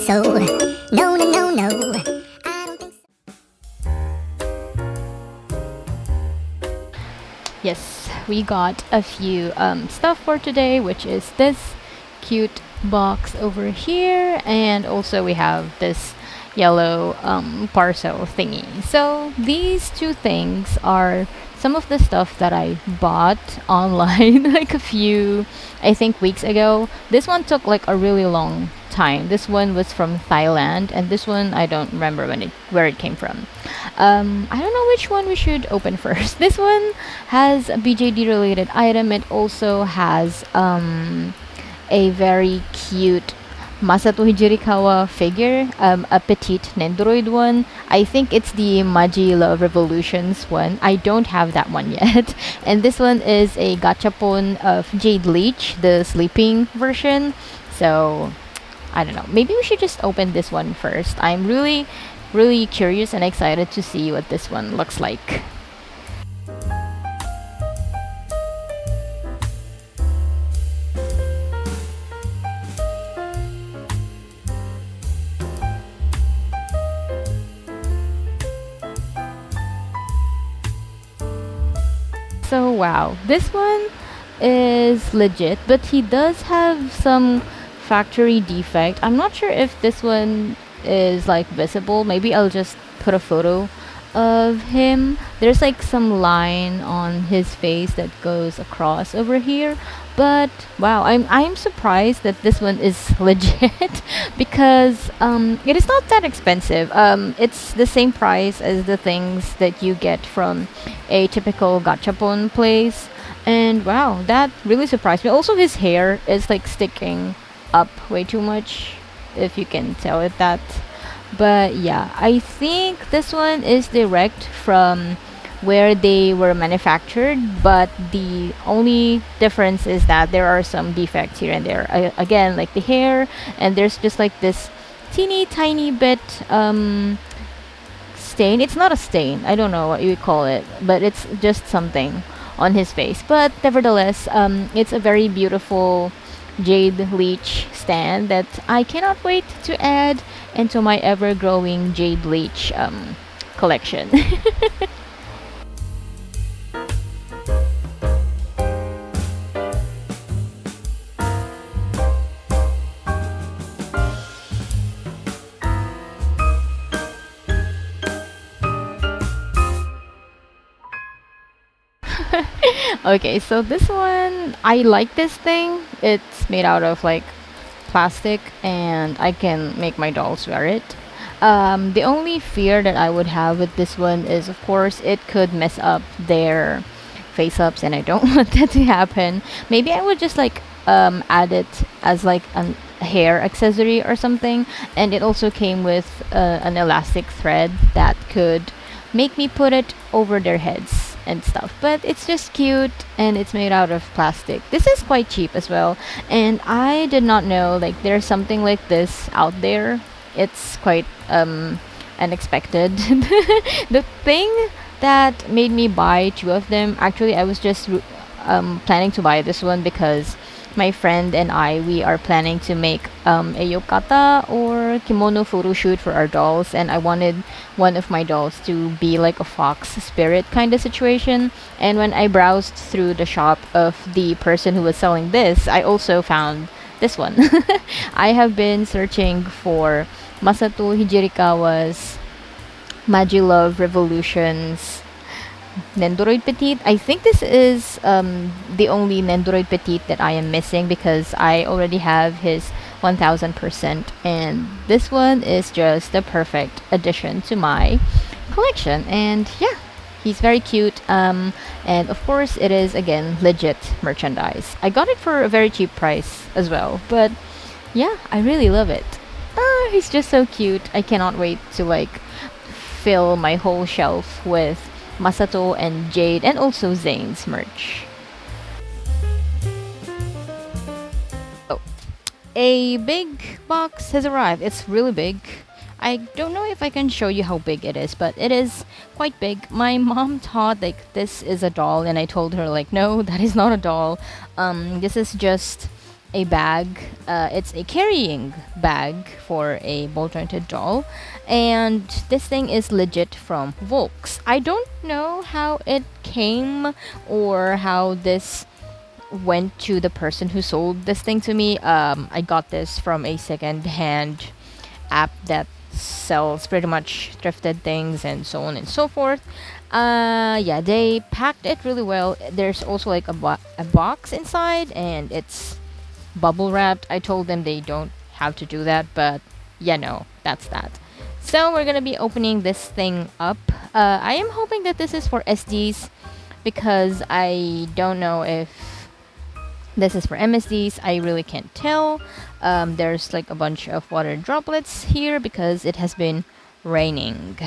so. No, no, no, no. I don't think so. Yes, we got a few stuff for today, which is this cute box over here, and also we have this yellow parcel thingy. So these two things are some of the stuff that I bought online like a few, I think, weeks ago. This one took like a really long time. This one was from Thailand, and this one I don't remember where it came from. I don't know which one we should open first. This one has a BJD related item. It also has a very cute Masato Hijirikawa figure, a petite Nendoroid one. I think it's the Maji Love Revolutions one. I don't have that one yet. And this one is a gachapon of Jade Leech, the sleeping version. So, I don't know. Maybe we should just open this one first. I'm really, really curious and excited to see what this one looks like. So wow, this one is legit, but he does have some factory defect. I'm not sure if this one is like visible. Maybe I'll just put a photo of him. There's like some line on his face that goes across over here. But wow, I'm surprised that this one is legit because it is not that expensive. It's the same price as the things that you get from a typical gachapon place. And wow, that really surprised me. Also, his hair is like sticking up way too much, if you can tell it that. But yeah, I think this one is direct from where they were manufactured, but the only difference is that there are some defects here and there. Again, like the hair, and there's just like this teeny tiny bit stain. It's not a stain, I don't know what you would call it, but it's just something on his face. But nevertheless, it's a very beautiful Jade Leech stand that I cannot wait to add into my ever-growing Jade Leech collection. Okay, so this one, I like this thing. It's made out of like plastic, and I can make my dolls wear it. The only fear that I would have with this one is, of course, it could mess up their face ups, and I don't want that to happen. Maybe I would just like add it as like a hair accessory or something. And it also came with an elastic thread that could make me put it over their heads and stuff. But it's just cute, and it's made out of plastic. This is quite cheap as well, and I did not know like there's something like this out there. It's quite unexpected. The thing that made me buy two of them, actually I was just planning to buy this one because my friend and we are planning to make a yokata or kimono photo shoot for our dolls, and I wanted one of my dolls to be like a fox spirit kind of situation. And when I browsed through the shop of the person who was selling this, I also found this one. I have been searching for Masato Hijirikawa's Magi Love Revolutions Nendoroid Petite. I think this is the only Nendoroid Petite that I am missing because I already have his 1000%, and this one is just the perfect addition to my collection. And yeah, he's very cute, and of course it is again legit merchandise. I got it for a very cheap price as well, but yeah, I really love it. He's just so cute. I cannot wait to like fill my whole shelf with Masato and Jade and also Zane's merch. Oh, a big box has arrived. It's really big. I don't know if I can show you how big it is, but it is quite big. My mom thought like this is a doll, and I told her like, no, that is not a doll. This is just a bag. It's a carrying bag for a ball jointed doll, and this thing is legit from Volks. I don't know how it came or how this went to the person who sold this thing to me. I got this from a second-hand app that sells pretty much thrifted things and so on and so forth. Yeah, they packed it really well. There's also like a box inside, and it's bubble wrapped. I told them they don't have to do that, but yeah, no, that's that. So we're gonna be opening this thing up. I am hoping that this is for SDs because I don't know if this is for MSDs. I really can't tell. There's like a bunch of water droplets here because it has been raining.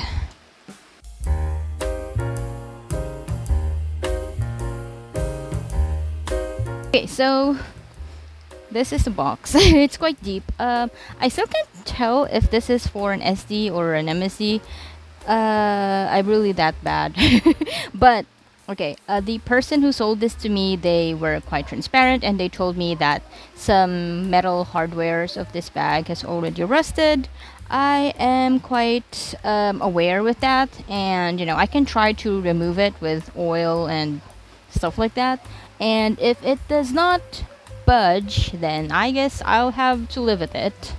Okay, so this is the box. It's quite deep. I still can't tell if this is for an SD or an MSD. I'm really that bad. But okay, the person who sold this to me, they were quite transparent, and they told me that some metal hardwares of this bag has already rusted. I am quite aware with that, and I can try to remove it with oil and stuff like that. And if it does not budge, then I guess I'll have to live with it.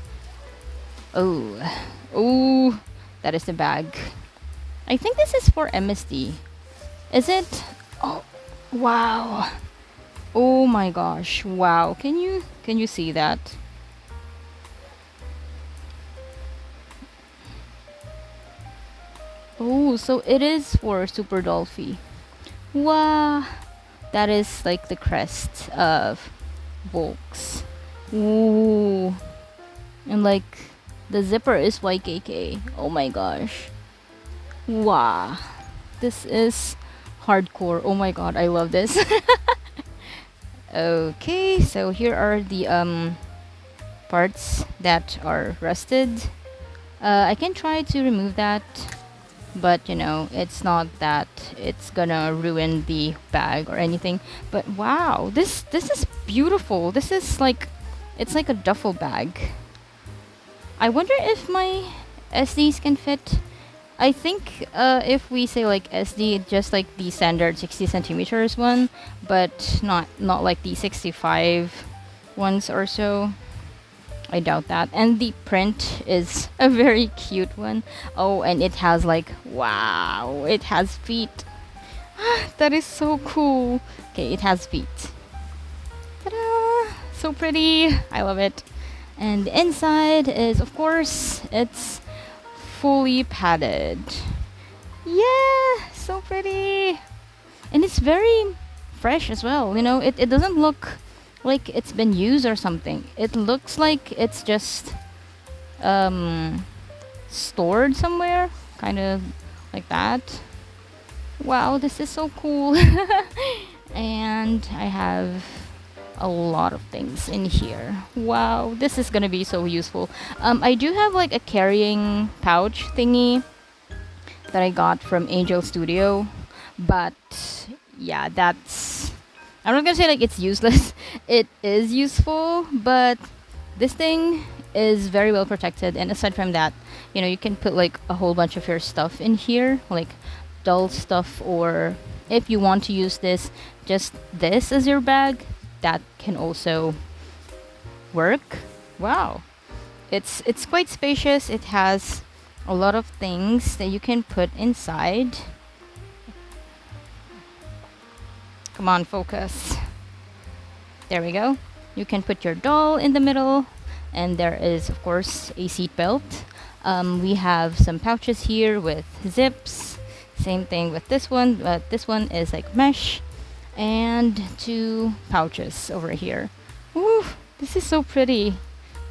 Oh, that is the bag. I think this is for MSD. Is it? Oh, wow. Oh my gosh, wow. Can you see that? Oh, so it is for Super Dolphy. Wow. That is like the crest of Volks. Ooh. And like the zipper is 𝐥𝐿𝐾. Oh my gosh. Wow. This is hardcore. Oh my god, I love this. Okay, so here are the parts that are rusted. I can try to remove that, but it's not that it's gonna ruin the bag or anything. But wow, this is beautiful. This is like, it's like a duffel bag. I wonder if my SDs can fit. I think if we say like SD, just like the standard 60 centimeters one, but not like the 65 ones or so. I doubt that. And the print is a very cute one. Oh, and it has like, wow, it has feet. That is so cool. Okay, it has feet. Ta-da! So pretty. I love it. And the inside is, of course, it's fully padded. Yeah, so pretty. And it's very fresh as well. It doesn't look like it's been used or something. It looks like it's just stored somewhere, kind of like that. Wow, this is so cool. And I have a lot of things in here. Wow, this is gonna be so useful. I do have like a carrying pouch thingy that I got from Angel Studio, but yeah, I'm not gonna say like it's useless. It is useful, but this thing is very well protected. And aside from that, you can put like a whole bunch of your stuff in here, like doll stuff, or if you want to use this as your bag, that can also work. Wow, it's quite spacious. It has a lot of things that you can put inside. Come on, focus. There we go. You can put your doll in the middle, and there is, of course, a seat belt. We have some pouches here with zips. Same thing with this one, but this one is like mesh. And 2 pouches over here. Ooh, this is so pretty.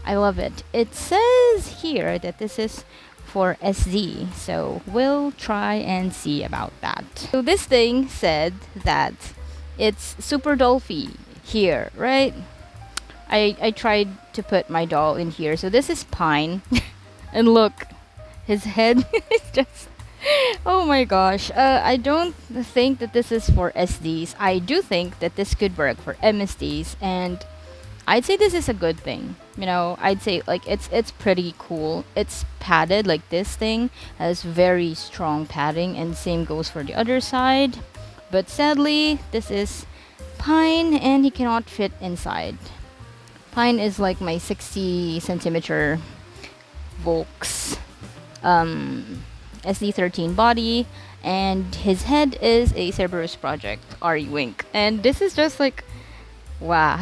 I love it. It says here that this is for SD, so we'll try and see about that. So this thing said that it's Super Dolphy here, right? I tried to put my doll in here. So this is Pine. And look, his head is just... Oh my gosh. I don't think that this is for SDs. I do think that this could work for MSDs. And I'd say this is a good thing. You know, I'd say like it's pretty cool. It's padded, like this thing has very strong padding, and same goes for the other side. But sadly, this is pine and he cannot fit inside. Pine is like my 60 centimeter Volks SD13 body, and his head is a Cerberus Project 𝐴𝒆𝒃. And this is just like, wow.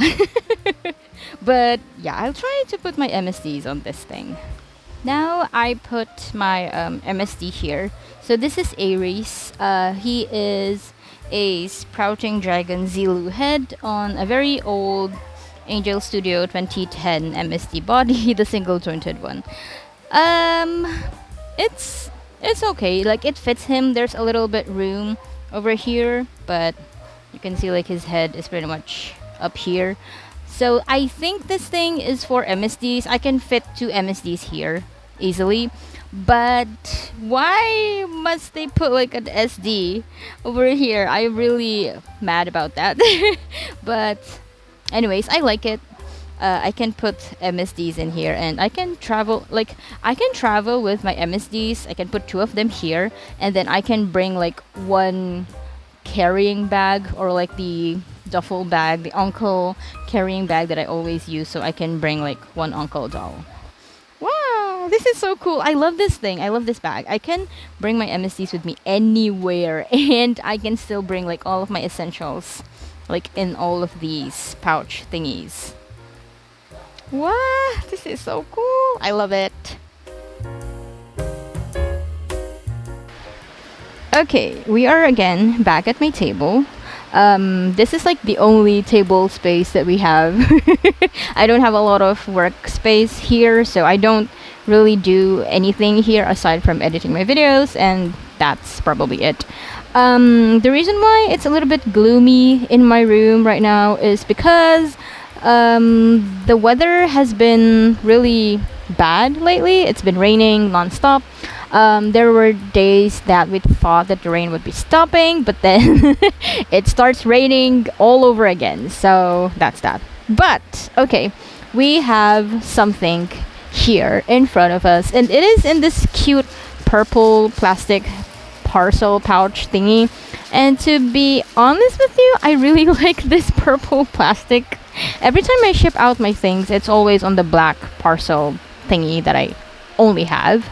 But yeah, I'll try to put my MSDs on this thing. Now I put my MSD here. So this is Ares. He is a sprouting dragon Zilu head on a very old Angel Studio 2010 MSD body, the single jointed one. It's okay. Like, it fits him. There's a little bit room over here, but you can see like his head is pretty much up here. So I think this thing is for MSDs. I can fit 2 MSDs here easily. But why must they put like an SD over here? I'm really mad about that. But anyways, I like it. I can put MSDs in here, and I can travel, like, I can travel with my MSDs. I can put 2 of them here, and then I can bring like 1 carrying bag, or like the duffel bag, the uncle carrying bag that I always use, so I can bring like 1 uncle doll. Wow, this is so cool. I love this thing. I love this bag. I can bring my MSDs with me anywhere, and I can still bring like all of my essentials, like in all of these pouch thingies. Wow, this is so cool. I love it. Okay, we are again back at my table. This is like the only table space that we have. I don't have a lot of workspace here, so I don't really do anything here aside from editing my videos, and that's probably it. The reason why it's a little bit gloomy in my room right now is because the weather has been really bad lately. It's been raining non-stop. There were days that we thought that the rain would be stopping, but then it starts raining all over again. So that's that. But okay, we have something here in front of us, and it is in this cute purple plastic parcel pouch thingy. And to be honest with you, I really like this purple plastic. Every time I ship out my things, it's always on the black parcel thingy that I only have.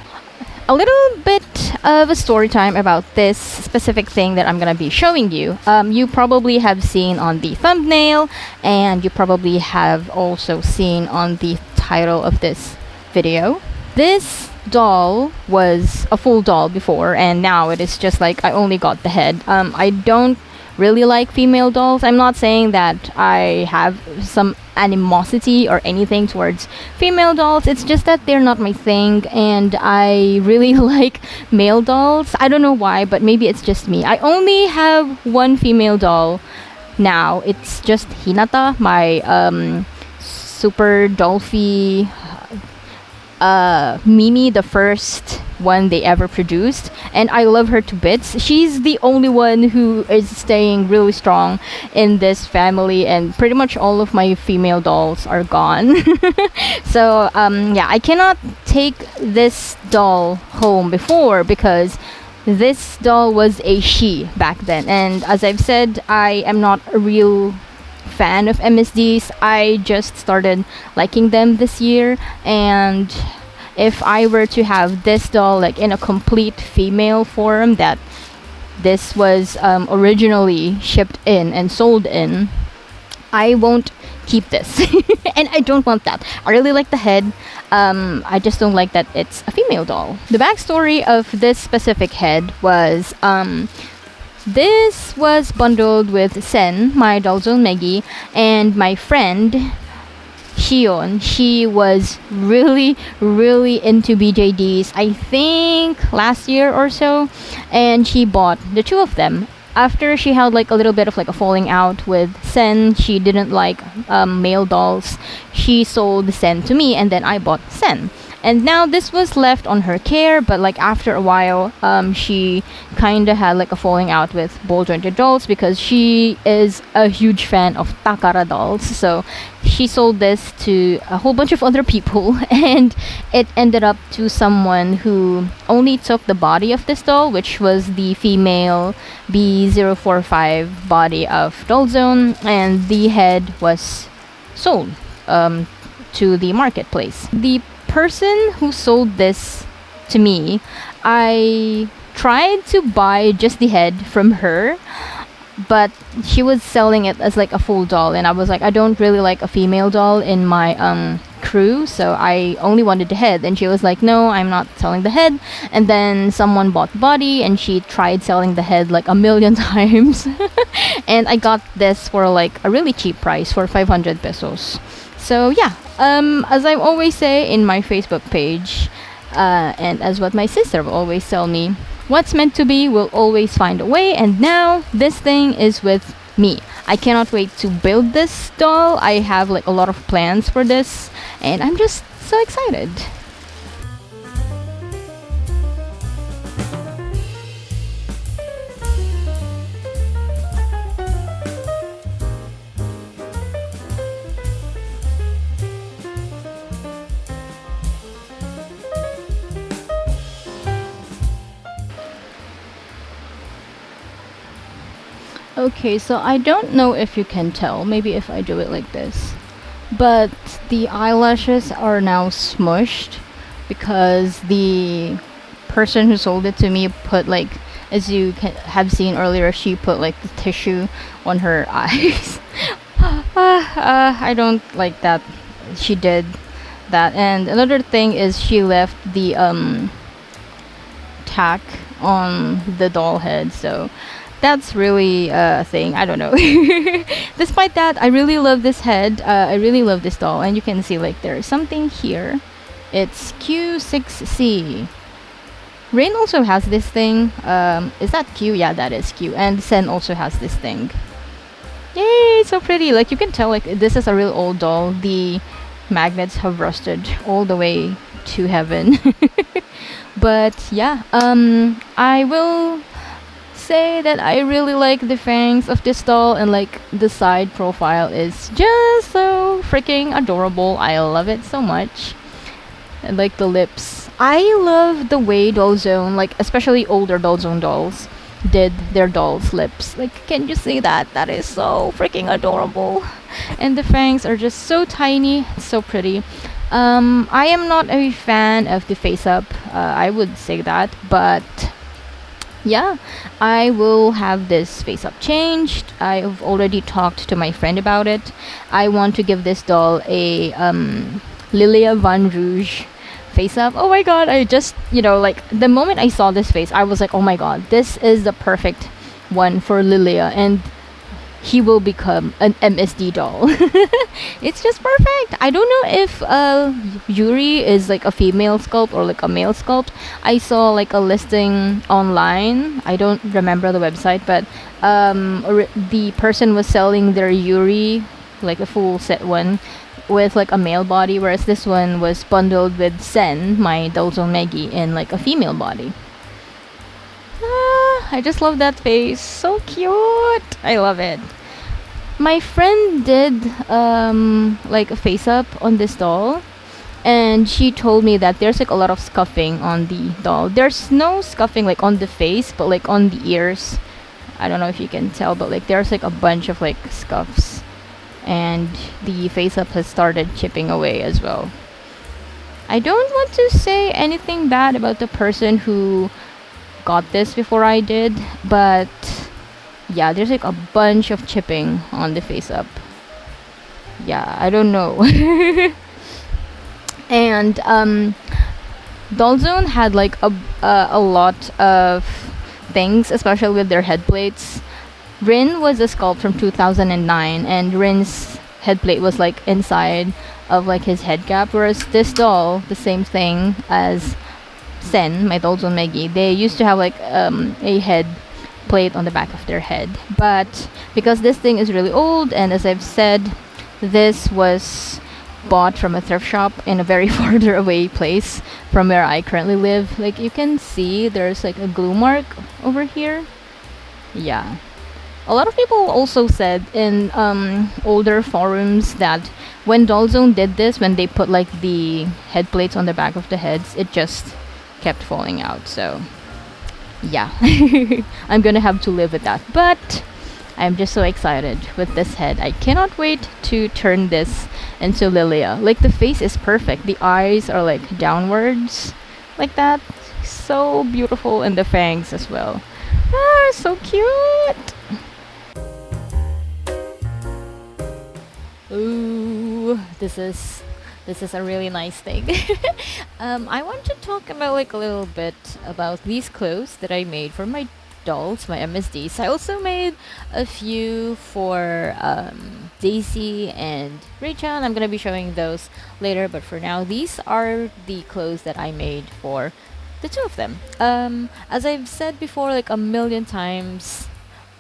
A little bit of a story time about this specific thing that I'm gonna be showing you. You probably have seen on the thumbnail, and you probably have also seen on the title of this video. This doll was a full doll before, and now it is just like I only got the head. I don't really like female dolls. I'm not saying that I have some animosity or anything towards female dolls. It's just that they're not my thing, and I really like male dolls. I don't know why, but maybe it's just me. I only have 1 female doll now. It's just Hinata, my super Dolphy Mimi, the first one they ever produced, and I love her to bits. She's the only one who is staying really strong in this family, and pretty much all of my female dolls are gone. So yeah, I cannot take this doll home before because this doll was a she back then, and as I've said, I am not a real fan of MSDs. I just started liking them this year, and if I were to have this doll like in a complete female form that this was originally shipped in and sold in, I won't keep this. And I don't want that. I really like the head. I just don't like that it's a female doll. The backstory of this specific head was this was bundled with Sen, my dollzone Meggy, and my friend Shion. She was really into BJDs, I think last year or so, and she bought the 2 of them. After she had like a little bit of like a falling out with Sen, she didn't like male dolls. She sold Sen to me, and then I bought Sen. And now this was left on her care, but like after a while, she kind of had like a falling out with ball jointed dolls because she is a huge fan of Takara dolls. So she sold this to a whole bunch of other people, and it ended up to someone who only took the body of this doll, which was the female B045 body of Dollzone, and the head was sold to the marketplace. The person who sold this to me, I tried to buy just the head from her, but she was selling it as like a full doll, and I was like, I don't really like a female doll in my crew, so I only wanted the head. And she was like, no, I'm not selling the head. And then someone bought the body, and she tried selling the head like a million times. And I got this for like a really cheap price, for 500 pesos. So yeah, as I always say in my Facebook page, and as what my sister will always tell me, what's meant to be will always find a way. And now this thing is with me. I cannot wait to build this doll. I have like a lot of plans for this, and I'm just so excited. Okay, so I don't know if you can tell, maybe if I do it like this, but the eyelashes are now smushed because the person who sold it to me put like, as you have seen earlier, she put like the tissue on her eyes. I don't like that she did that. And another thing is she left the tack on the doll head, so that's really a thing. I don't know. Despite that, I really love this head. I really love this doll, and you can see like there's something here. It's Q6C. Rain also has this thing. Is that Q? Yeah, that is Q. And Sen also has this thing. Yay, so pretty. Like you can tell like this is a real old doll. The magnets have rusted all the way to heaven. But yeah, I will say that I really like the fangs of this doll, and like the side profile is just so freaking adorable. I love it so much. And like the lips, I love the way Dollzone, like especially older Dollzone dolls, did their dolls' lips. Like, can you see that? That is so freaking adorable. And the fangs are just so tiny, so pretty. I am not a fan of the face up, I would say that, but yeah, I will have this face up changed. I've already talked to my friend about it. I want to give this doll a Lilia Van Rouge face up. Oh my god, I just, like the moment I saw this face, I was like, oh my god, this is the perfect one for Lilia, and he will become an MSD doll. It's just perfect. I don't know if Yuri is like a female sculpt or like a male sculpt. I saw like a listing online. I don't remember the website, but the person was selling their Yuri, like a full set one, with like a male body, whereas this one was bundled with Sen, my Dollzone Meggy, in like a female body. I just love that face. So cute. I love it. My friend did like a face up on this doll, and she told me that there's like a lot of scuffing on the doll. There's no scuffing like on the face, but like on the ears. I don't know if you can tell, but like there's like a bunch of like scuffs, and the face up has started chipping away as well. I don't want to say anything bad about the person who got this before I did, but yeah, there's like a bunch of chipping on the face up. Yeah, I don't know. And Dollzone had like a lot of things, especially with their head plates. Rin was a sculpt from 2009, and Rin's head plate was like inside of like his head cap, whereas this doll, the same thing as Sen, my Dollzone Meggy, they used to have like a head plate on the back of their head. But because this thing is really old, and as I've said, this was bought from a thrift shop in a very farther away place from where I currently live. Like you can see there's like a glue mark over here. Yeah, A lot of people also said in older forums that when Dollzone did this, when they put like the head plates on the back of the heads, it just kept falling out. So yeah, I'm gonna have to live with that. But I'm just so excited with this head. I cannot wait to turn this into Lilia. Like the face is perfect. The eyes are like downwards like that. So beautiful, and the fangs as well. Ah, so cute. Ooh, this is a really nice thing. I want to talk about like a little bit about these clothes that I made for my dolls, my MSDs. I also made a few for Daisy and Raychan. I'm gonna be showing those later, but for now, these are the clothes that I made for the two of them. As I've said before, like a million times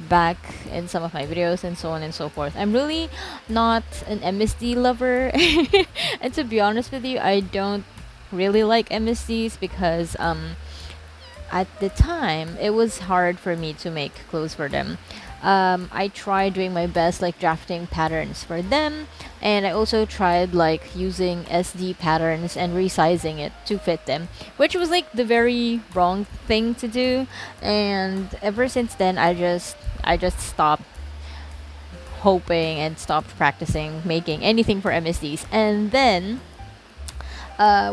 back in some of my videos and so on and so forth, I'm really not an MSD lover. And to be honest with you, I don't really like MSDs because at the time it was hard for me to make clothes for them. I tried doing my best like drafting patterns for them, and I also tried like using SD patterns and resizing it to fit them, which was like the very wrong thing to do. And ever since then, I just stopped hoping and stopped practicing making anything for MSDs. And then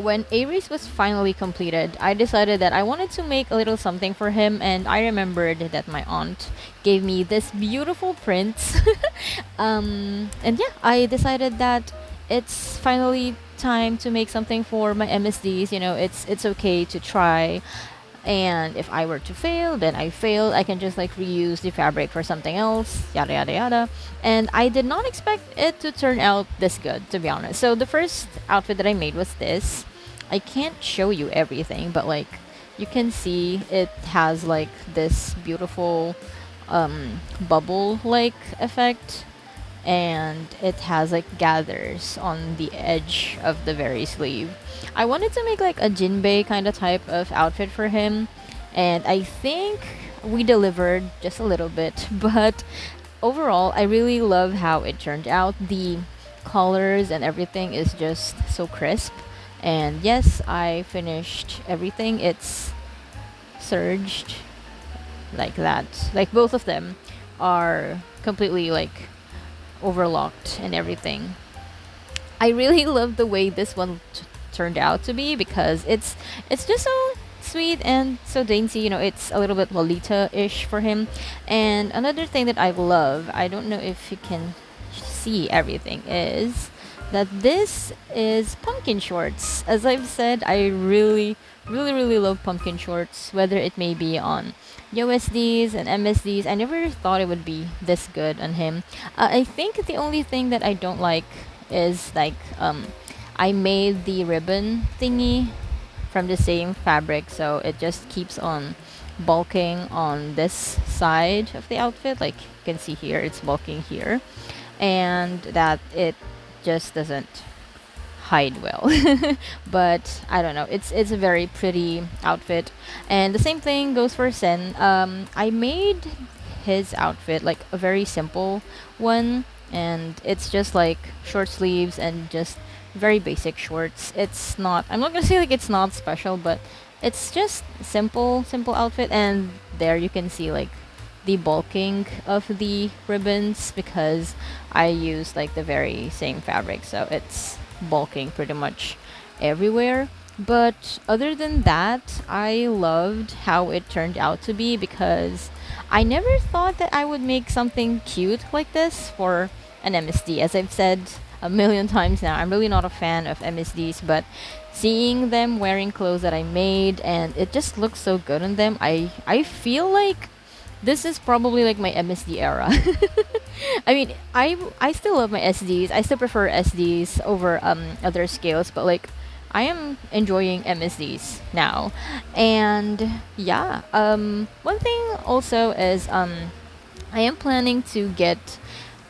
when Aries was finally completed, I decided that I wanted to make a little something for him, and I remembered that my aunt gave me this beautiful prints. And yeah, I decided that it's finally time to make something for my MSDs. You know, it's okay to try. And if I were to fail, then I failed. I can just like reuse the fabric for something else, yada yada yada. And I did not expect it to turn out this good, to be honest. So the first outfit that I made was this. I can't show you everything, but like you can see it has like this beautiful bubble like effect, and it has like gathers on the edge of the very sleeve. I wanted to make like a Jinbei kind of type of outfit for him, and I think we delivered just a little bit, but overall I really love how it turned out. The colors and everything is just so crisp. And yes, I finished everything. It's surged like that. Like both of them are completely like overlocked and everything. I really love the way this one turned out to be, because it's just so sweet and so dainty. You know, it's a little bit Lolita-ish for him. And another thing that I love, I don't know if you can see everything, is that this is pumpkin shorts. As I've said, I really, really, really love pumpkin shorts, whether it may be on USDs and MSDs. I never thought it would be this good on him. I think the only thing that I don't like is like I made the ribbon thingy from the same fabric, so it just keeps on bulking on this side of the outfit. Like you can see here, it's bulking here, and that it just doesn't hide well. But I don't know, it's a very pretty outfit. And the same thing goes for Sen. I made his outfit like a very simple one, and it's just like short sleeves and just very basic shorts. It's not, I'm not gonna say like it's not special, but it's just simple outfit. And there you can see like the bulking of the ribbons, because I used like the very same fabric, so it's bulking pretty much everywhere. But other than that, I loved how it turned out to be, because I never thought that I would make something cute like this for an MSD. As I've said a million times now, I'm really not a fan of MSDs, but seeing them wearing clothes that I made and it just looks so good on them, I feel like this is probably like my MSD era. I mean, I still love my SDs. I still prefer SDs over other scales, but like I am enjoying MSDs now. And yeah, one thing also is I am planning to get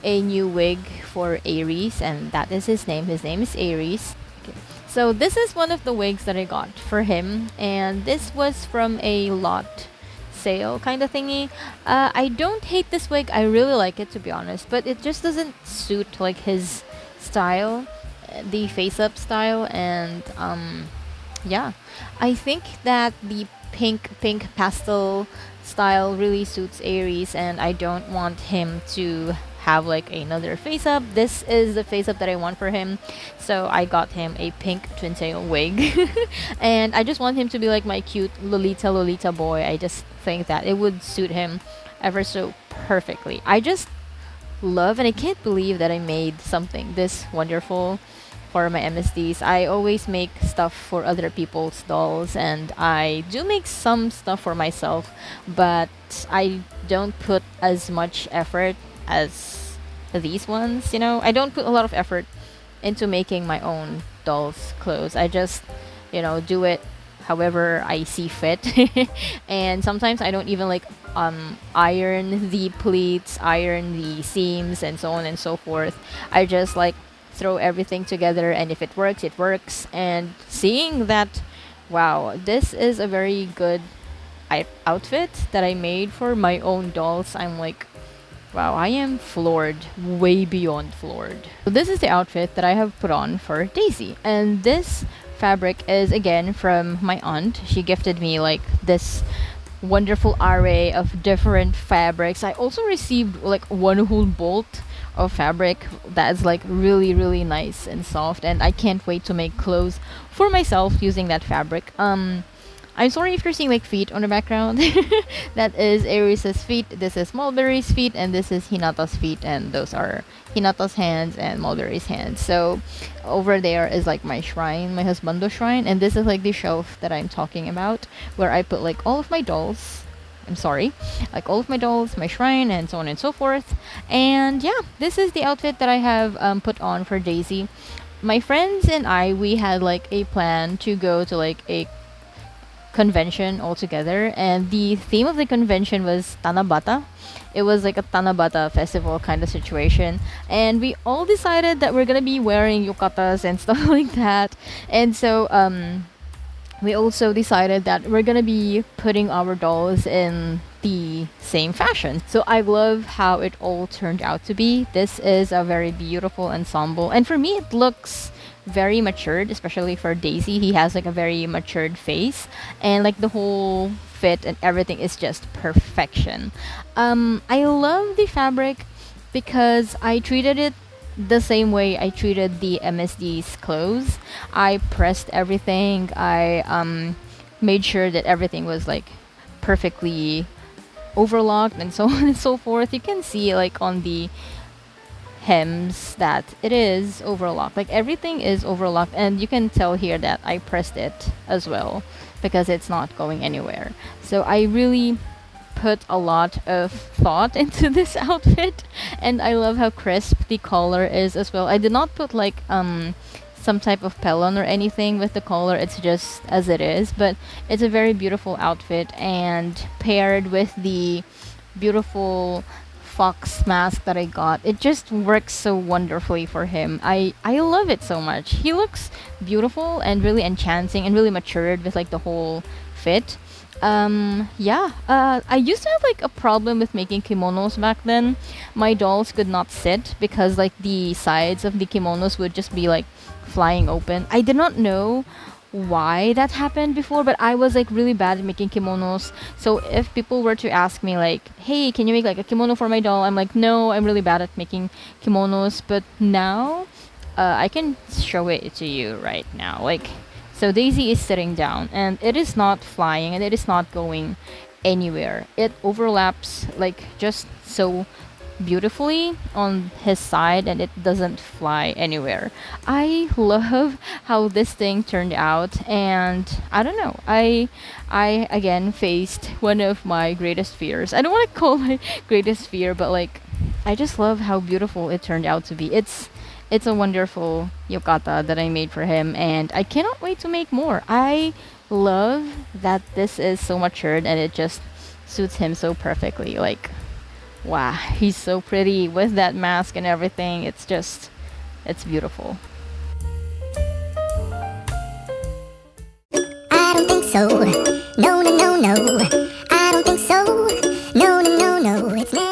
a new wig for Aries, and that is his name. His name is Aries. Okay. So this is one of the wigs that I got for him, and this was from a lot sale kind of thingy. I don't hate this wig. I really like it, to be honest, but it just doesn't suit like his style, the face up style. And yeah, I think that the pink pastel style really suits Aries, and I don't want him to have like another face up. This is the face up that I want for him, so I got him a pink twin tail wig. And I just want him to be like my cute Lolita boy. I just think that it would suit him ever so perfectly. I just love, and I can't believe that I made something this wonderful for my MSDs. I always make stuff for other people's dolls, and I do make some stuff for myself, but I don't put as much effort as these ones. I don't put a lot of effort into making my own dolls' clothes. I just, do it however I see fit. And sometimes I don't even like iron the pleats, iron the seams, and so on and so forth. I just like throw everything together, and if it works, it works. And seeing that, wow, this is a very good outfit that I made for my own dolls, I'm like, wow, I am floored, way beyond floored. So this is the outfit that I have put on for Daisy, and this fabric is again from my aunt. She gifted me like this wonderful array of different fabrics. I also received like one whole bolt of fabric that is like really nice and soft, and I can't wait to make clothes for myself using that fabric. I'm sorry if you're seeing like feet on the background. That is Aries' feet, this is Mulberry's feet, and this is Hinata's feet, and those are Hinata's hands and Mulberry's hands. So over there is like my shrine, my husbando shrine, and this is like the shelf that I'm talking about, where I put like all of my dolls. I'm sorry, like all of my dolls, my shrine, and so on and so forth. And yeah, this is the outfit that I have put on for Daisy. My friends and I, we had like a plan to go to like a convention all together, and the theme of the convention was Tanabata. It was like a Tanabata festival kind of situation, and we all decided that we're gonna be wearing yukatas and stuff like that. And so we also decided that we're gonna be putting our dolls in the same fashion. So I love how it all turned out to be. This is a very beautiful ensemble, and for me it looks very matured, especially for Daisy. He has like a very matured face, and like the whole fit and everything is just perfection. I love the fabric because I treated it the same way I treated the MSD's clothes. I pressed everything. I made sure that everything was like perfectly overlocked and so on and so forth. You can see like on the hems that it is overlocked, like everything is overlocked, and you can tell here that I pressed it as well because it's not going anywhere. So I really put a lot of thought into this outfit, and I love how crisp the collar is as well. I did not put like some type of pellon or anything with the collar, it's just as it is, but it's a very beautiful outfit, and paired with the beautiful fox mask that I got, it just works so wonderfully for him. I love it so much. He looks beautiful and really enchanting and really matured with like the whole fit. I used to have like a problem with making kimonos back then. My dolls could not sit because like the sides of the kimonos would just be like flying open. I did not know why that happened before, but I was like really bad at making kimonos. So if people were to ask me like, hey, can you make like a kimono for my doll, I'm like, no, I'm really bad at making kimonos. But now I can show it to you right now. Like, so Daisy is sitting down and it is not flying and it is not going anywhere. It overlaps like just so beautifully on his side and it doesn't fly anywhere. I love how this thing turned out, and I don't know, I again faced one of my greatest fears. I don't want to call my greatest fear, but like I just love how beautiful it turned out to be. It's a wonderful yukata that I made for him, and I cannot wait to make more. I love that this is so matured and it just suits him so perfectly. Like, wow, he's so pretty with that mask and everything. It's beautiful. I don't think so. No, no, no, no. I don't don't think so. No, no, no, no, it's never